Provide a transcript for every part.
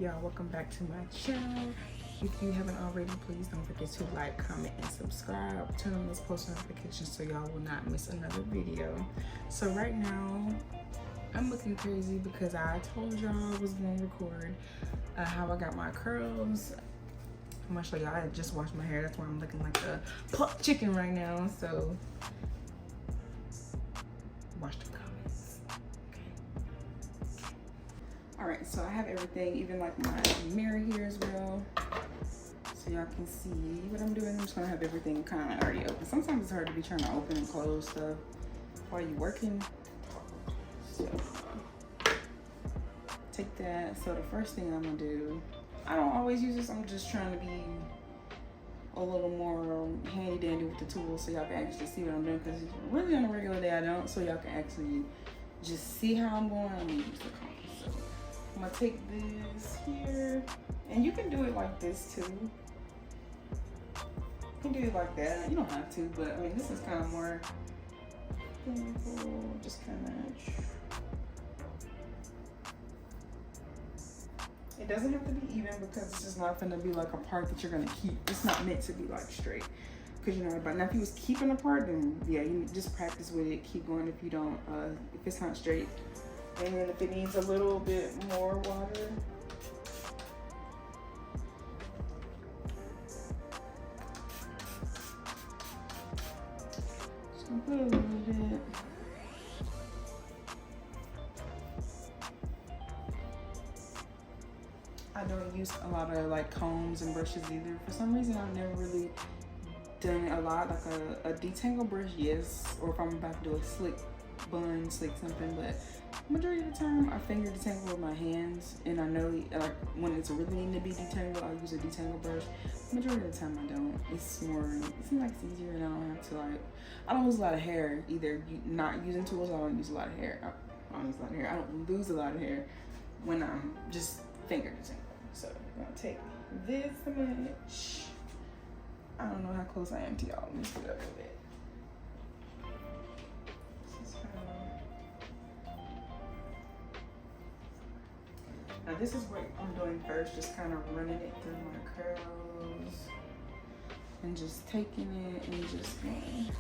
y'all? Welcome back to my channel. If you haven't already, please don't forget to like, comment, and subscribe. Turn on those post notifications so y'all will not miss another video. So right now I'm looking crazy because I told y'all I was gonna record how I got my curls. I'm gonna show y'all. I just washed my hair, that's why I'm looking like a plucked chicken right now. So watch the comments. All right, so I have everything, even like my mirror here as well, so y'all can see what I'm doing. I'm just gonna have everything kind of already open. Sometimes it's hard to be trying to open and close stuff while you're working. So take that. So the first thing I'm gonna do, I don't always use this. I'm just trying to be a little more handy dandy with the tools so y'all can actually see what I'm doing, because really on a regular day I don't, so y'all can actually just see how I'm going. I'm gonna use the compass. So I'm gonna take this here, and you can do it like this too. You can do it like that. You don't have to, but I mean, this is kind of more simple. Just kind of. It doesn't have to be even, because it's just not gonna be like a part that you're gonna keep. It's not meant to be like straight, because you know. But now if you was keeping a part, then yeah, you just practice with it. Keep going if you don't. If it's not straight. And then if it needs a little bit more water, just gonna put a little bit. I don't use a lot of like combs and brushes either. For some reason, I've never really done a lot, like a detangle brush, yes, or if I'm about to do a slick bun, slick something, but majority of the time I finger detangle with my hands, and I know like when it's really needing to be detangled, I'll use a detangle brush. Majority of the time I don't. It's more, it seems like it's easier, and I don't have to like, I don't lose a lot of hair either. Not using tools, I don't use a lot of hair. I don't use a lot of hair. I don't lose a lot of hair when I'm just finger detangling. So I'm gonna take this much. I don't know how close I am to y'all. Let me scoot up a bit. Now this is what I'm doing first, just kind of running it through my curls and just taking it and just going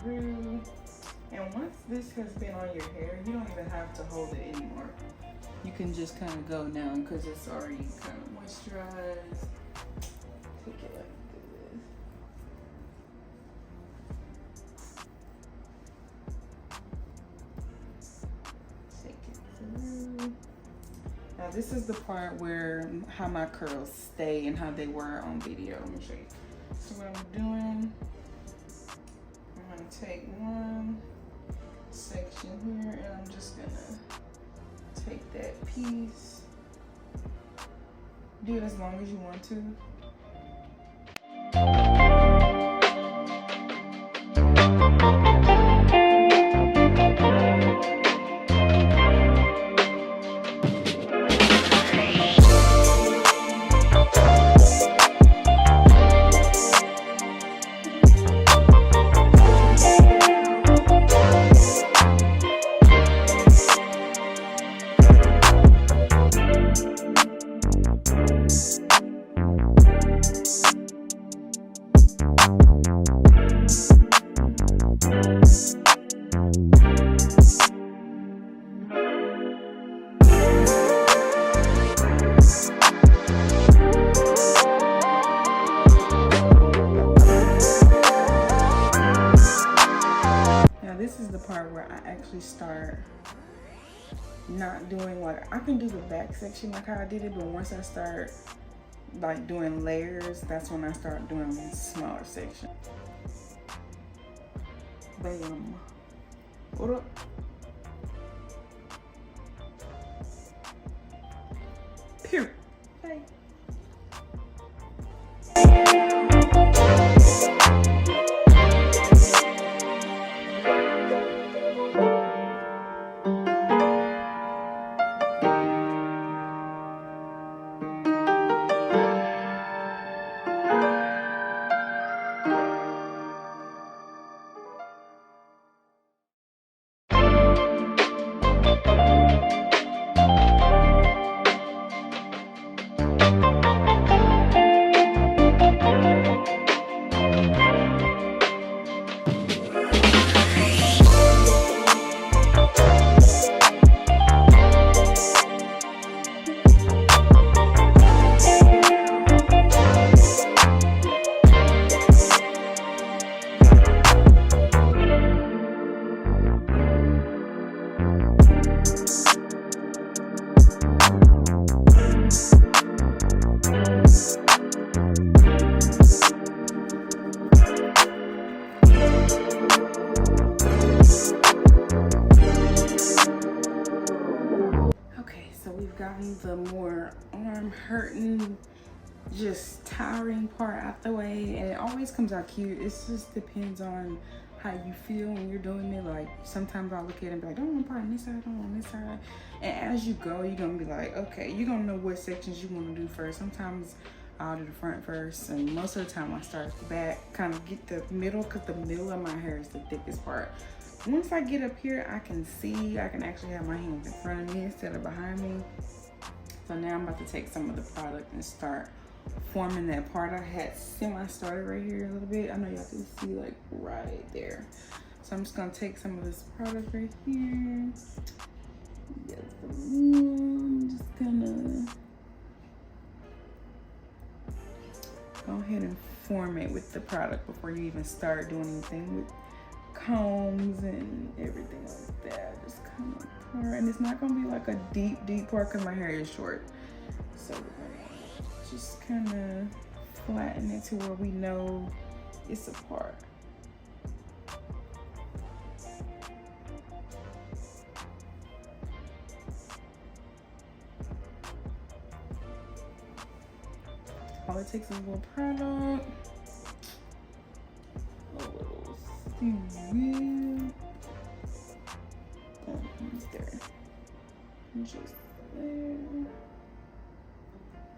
through. And once this has been on your hair, you don't even have to hold it anymore. You can just kind of go now because it's already kind of moisturized. Take it like this. Take it through. Now this is the part where how my curls stay and how they were on video. Let me show you. So what I'm doing, I'm gonna take one section here, and I'm just gonna take that piece. Do it as long as you want to. This is the part where I actually start not doing, like, I can do the back section like how I did it, but once I start like doing layers, that's when I start doing smaller section. Bam. What up? Pew. Hey. just tiring part out the way, and it always comes out cute. It just depends on how you feel when you're doing it. Like sometimes I'll look at it and be like, don't want part on this side, don't want this side. And as you go, you're gonna be like, okay, you're gonna know what sections you want to do first. Sometimes I'll do the front first, and most of the time I start at the back, kind of get the middle, because the middle of my hair is the thickest part. Once I get up here, I can see, I can actually have my hands in front of me instead of behind me. So now I'm about to take some of the product and start forming that part. I had semi-started right here a little bit. I know y'all can see like right there. So I'm just gonna take some of this product right here. Yes, I'm just gonna go ahead and form it with the product before you even start doing anything with combs and everything like that. Just kind of pour, and it's not gonna be like a deep part because my hair is short. So we're gonna just kind of flatten it to where we know it's a part. All it takes is a little product, a little seaweed, there, just there.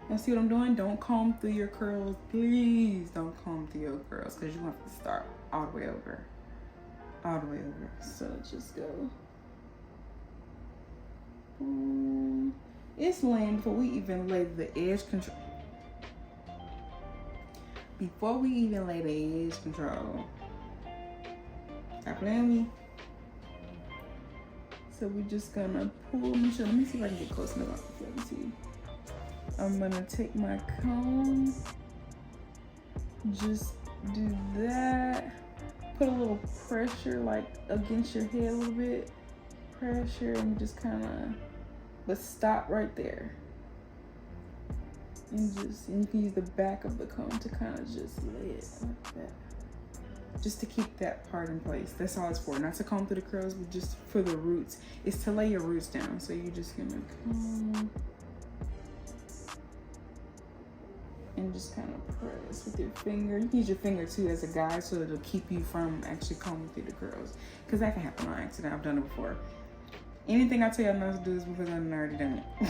Now see what I'm doing? Don't comb through your curls, please. Don't comb through your curls, because you want to start all the way over, all the way over. So just go. It's laying before we even lay the edge control. Before we even lay the edge control, stop playing me. So we're just gonna pull. Let me see if I can get close enough. Let me see. I'm gonna take my comb, just do that. Put a little pressure like against your head a little bit. Pressure and just kind of, but stop right there. And you can use the back of the comb to kind of just lay it like that. Just to keep that part in place. That's all it's for. Not to comb through the curls, but just for the roots. It's to lay your roots down. So you're just gonna comb and just kind of press with your finger. You can use your finger too as a guide, so it'll keep you from actually combing through the curls. Because that can happen on accident. I've done it before. Anything I tell y'all not to do is because I've already done it.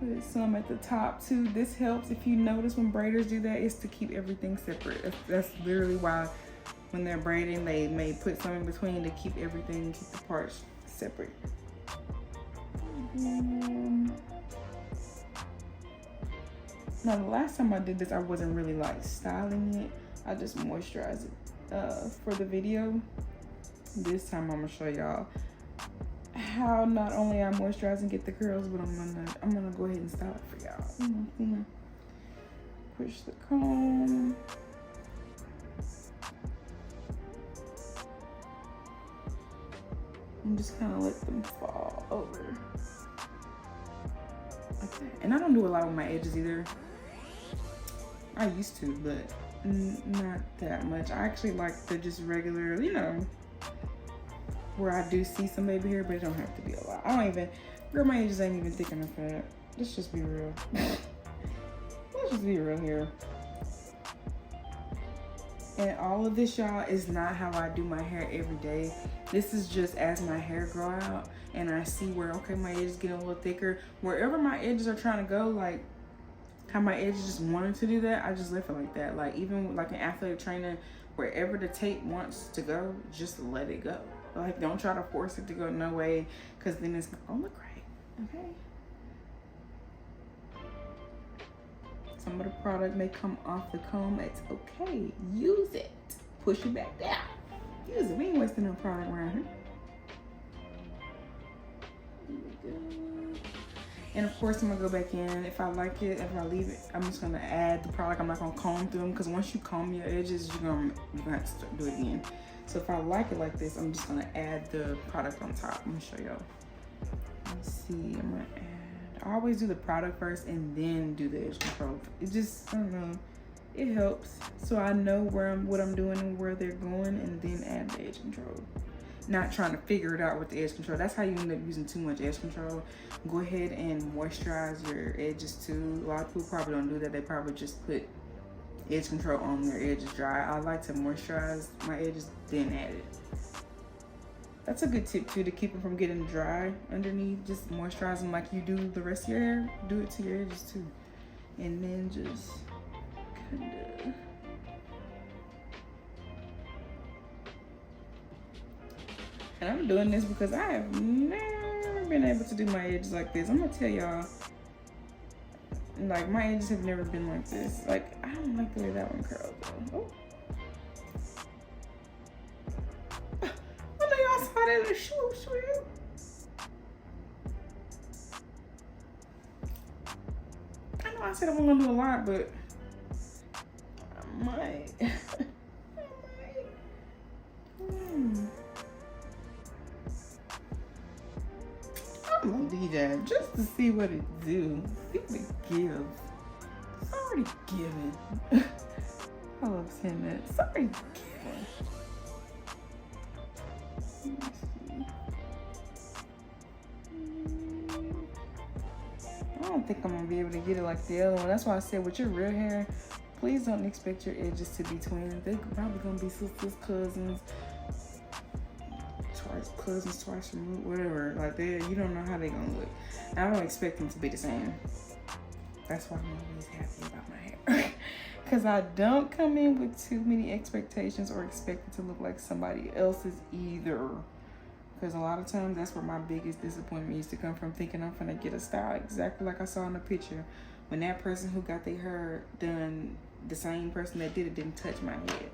Put some at the top too. This helps. If you notice when braiders do that, it's to keep everything separate. That's literally why when they're braiding, they may put some in between to keep everything, keep the parts separate. Now the last time I did this, I wasn't really like styling it. I just moisturized it for the video. This time I'm gonna show y'all how not only I moisturize and get the curls, but I'm gonna go ahead and style it for y'all. Push the comb. And just kind of let them fall over. Okay. And I don't do a lot with my edges either. I used to, but not that much. I actually like the just regular, you know, where I do see some baby hair, but it don't have to be a lot. I don't even, girl, my edges ain't even thick enough for that. Let's just be real. Let's just be real here. And all of this, y'all, is not how I do my hair every day. This is just as my hair grow out and I see where, okay, my edges getting a little thicker. Wherever my edges are trying to go, like how my edges just wanted to do that, I just left it like that. Like even with like an athletic trainer, wherever the tape wants to go, just let it go. Like don't try to force it to go no way, because then it's not gonna look right, okay? Some of the product may come off the comb. It's okay. Use it. Push it back down. Use it. We ain't wasting no product around here. Here we go. And of course, I'm gonna go back in. If I like it, if I leave it, I'm just gonna add the product. I'm not gonna comb through them, because once you comb your edges, you're gonna have to do it again. So if I like it like this, I'm just gonna add the product on top. I'm gonna show y'all. Let's see. I'm gonna add. I always do the product first and then do the edge control. It just, I don't know, it helps. So I know what I'm doing and where they're going, and then add the edge control. not trying to figure it out with the edge control. That's how you end up using too much edge control. Go ahead and moisturize your edges too. A lot of people probably don't do that. They probably just put edge control on their edges dry. I like to moisturize my edges, then add it. That's a good tip too, to keep them from getting dry underneath. Just moisturize them like you do the rest of your hair. Do it to your edges too. And then just kinda. And I'm doing this because I have never been able to do my edges like this. I'm gonna tell y'all, like, my edges have never been like this. Like, I don't like the way that one curls though. Oh. I know y'all saw that in the shoe. I know I said I wasn't gonna do a lot, but I might. I'm gonna do that just to see what it do. See what it gives. It's already given. I love saying that. It's already given. I don't think I'm gonna be able to get it like the other one. That's why I said with your real hair, please don't expect your edges to be twins. They're probably gonna be sisters, cousins, twice removed, whatever. Like, you don't know how they gonna look. And I don't expect them to be the same. That's why I'm always happy about my hair. Because I don't come in with too many expectations or expect it to look like somebody else's either. Because a lot of times that's where my biggest disappointment used to come from, thinking I'm gonna get a style exactly like I saw in the picture. When that person who got their hair done, the same person that did it didn't touch my head.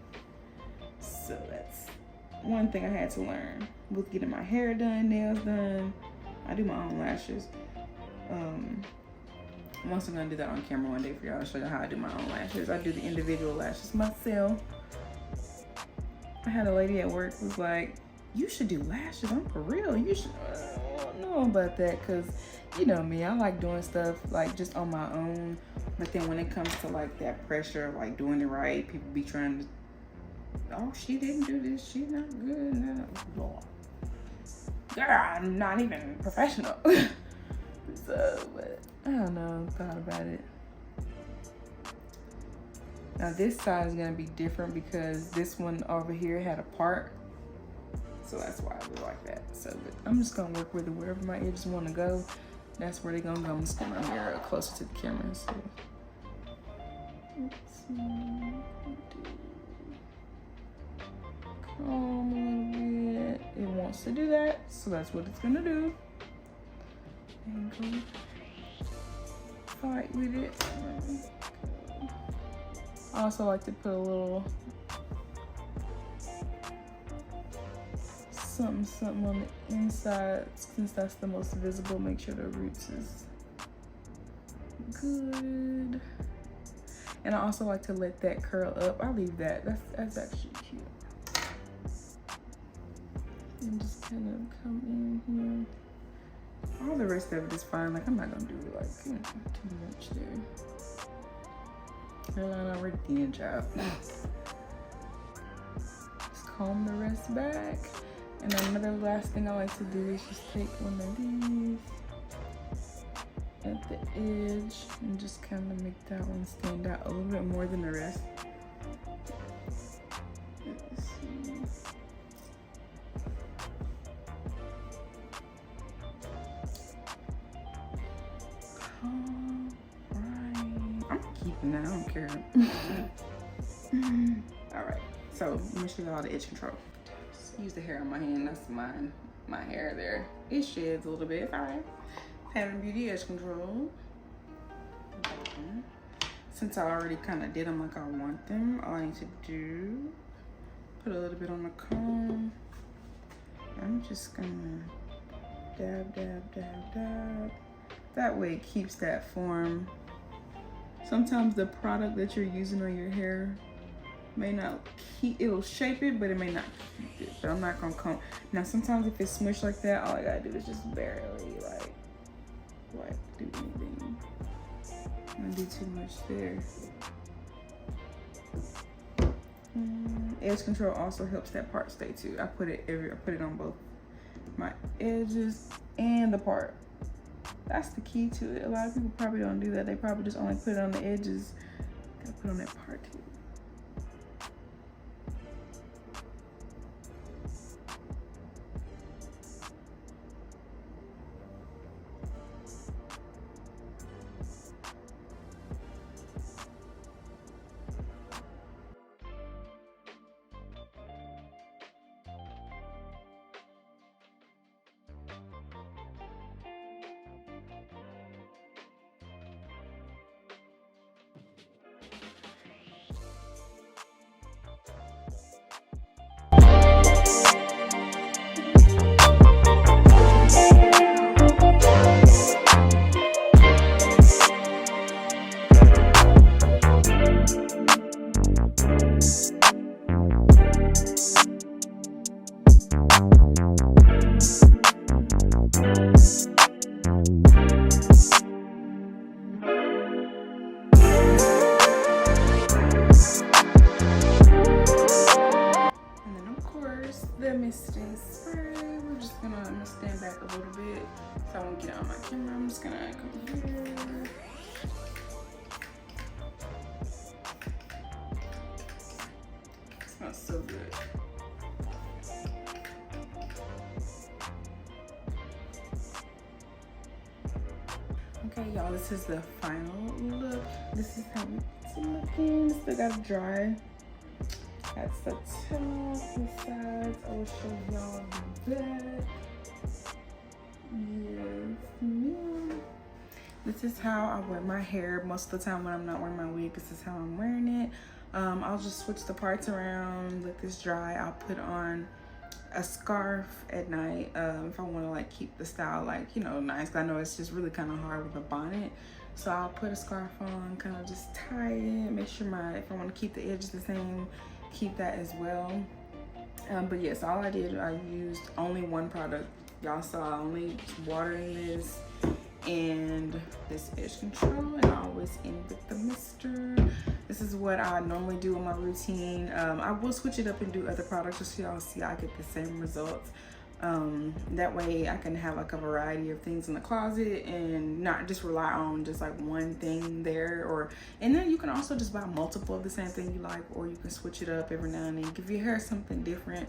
So that's one thing I had to learn with getting my hair done, nails done. I do my own lashes. I'm also gonna do that on camera one day for y'all to show you how I do my own lashes. I do the individual lashes myself. I had a lady at work who was like, "You should do lashes. I'm for real. You should." I don't know about that, because you know me, I like doing stuff like just on my own. But then when it comes to like that pressure of like doing it right, people be trying to, "Oh, she didn't do this. She's not good." No. Lord. Girl, I'm not even professional. So, but I don't know. Thought about it. Now this side is gonna be different because this one over here had a part. So that's why I look like that. So I'm just gonna work with it wherever my edges wanna go. That's where they're gonna go. I'm just gonna mirror it closer to the camera. So let's see. Comb a little bit. It wants to do that, so that's what it's gonna do. And go fight with it. I also like to put a little something on the inside, since that's the most visible. Make sure the roots is good. And I also like to let that curl up. I leave that. That's actually cute. And just kind of come in here. All the rest of it is fine. Like, I'm not gonna do like too much there. Hairline already did job. Just comb the rest back. And another last thing I like to do is just take one of these at the edge and just kind of make that one stand out a little bit more than the rest. Let's see. I'm keeping that, I don't care. Alright, so let me show you all the edge control. Just use the hair on my hand, that's my hair there. It sheds a little bit, alright. Having beauty edge control. Since I already kind of did them like I want them, all I need to do, put a little bit on the comb. I'm just gonna dab, dab, dab, dab. That way it keeps that form. Sometimes the product that you're using on your hair may not keep, it'll shape it, but it may not keep it. But I'm not gonna comb. Now sometimes if it's smushed like that, all I gotta do is just barely like do anything. I don't do too much there. edge control also helps that part stay too. I put it on both my edges and the part. That's the key to it. A lot of people probably don't do that. They probably just only put it on the edges. Gotta put on that part too. The misting spray. I'm gonna stand back a little bit so I won't get on my camera. I'm just gonna come here. It smells so good. Okay, y'all, this is the final look. This is how it's looking. Still gotta dry. That's the top, the sides. I will show y'all the back. Yes, ma'am. This is how I wear my hair most of the time when I'm not wearing my wig. This is how I'm wearing it. I'll just switch the parts around, let this dry. I'll put on a scarf at night if I want to like keep the style like, you know, nice. I know it's just really kind of hard with a bonnet. So I'll put a scarf on, kind of just tie it, make sure if I want to keep the edges the same, keep that as well. But yes, all I did, I used only one product. Y'all saw only water in this and this edge control, and I always end with the mister. This is what I normally do in my routine. I will switch it up and do other products just so y'all see I get the same results. That way I can have like a variety of things in the closet and not just rely on just like one thing there. And then you can also just buy multiple of the same thing you like, or you can switch it up every now and then, give your hair something different,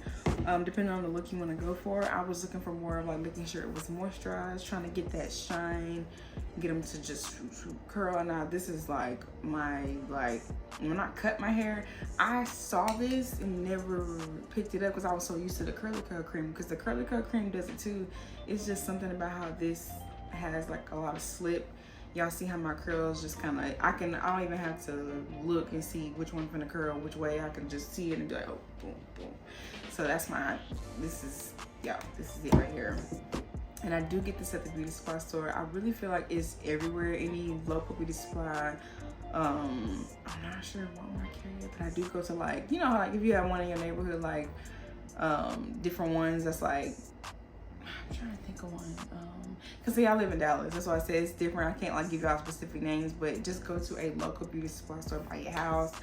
depending on the look you want to go for. I was looking for more of like making sure it was moisturized, trying to get that shine, get them to just curl. Now this is like when I cut my hair, I saw this and never picked it up because I was so used to the curly curl cream, because the curly curl cream does it too. It's just something about how this has like a lot of slip. Y'all see how my curls just kind of, I don't even have to look and see which one's gonna curl which way. I can just see it and be like, oh, boom, boom. So that's this is it right here. And I do get this at the beauty supply store. I really feel like it's everywhere, any local beauty supply. I'm not sure if Walmart carry it, but I do go to like, you know, like if you have one in your neighborhood, like different ones that's like, I'm trying to think of one. Cause see, I live in Dallas. That's why I say it's different. I can't like give y'all specific names, but just go to a local beauty supply store by your house,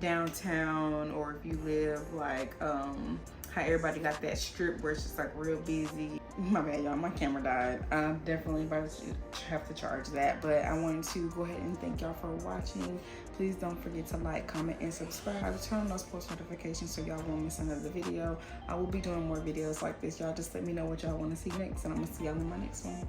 downtown, or if you live like how everybody got that strip where it's just like real busy. My bad, y'all, my camera died. I definitely have to charge that, but I wanted to go ahead and thank y'all for watching. Please don't forget to like, comment, and subscribe. Turn on those post notifications so y'all won't miss another video. I will be doing more videos like this. Y'all just let me know what y'all want to see next, and I'm gonna see y'all in my next one.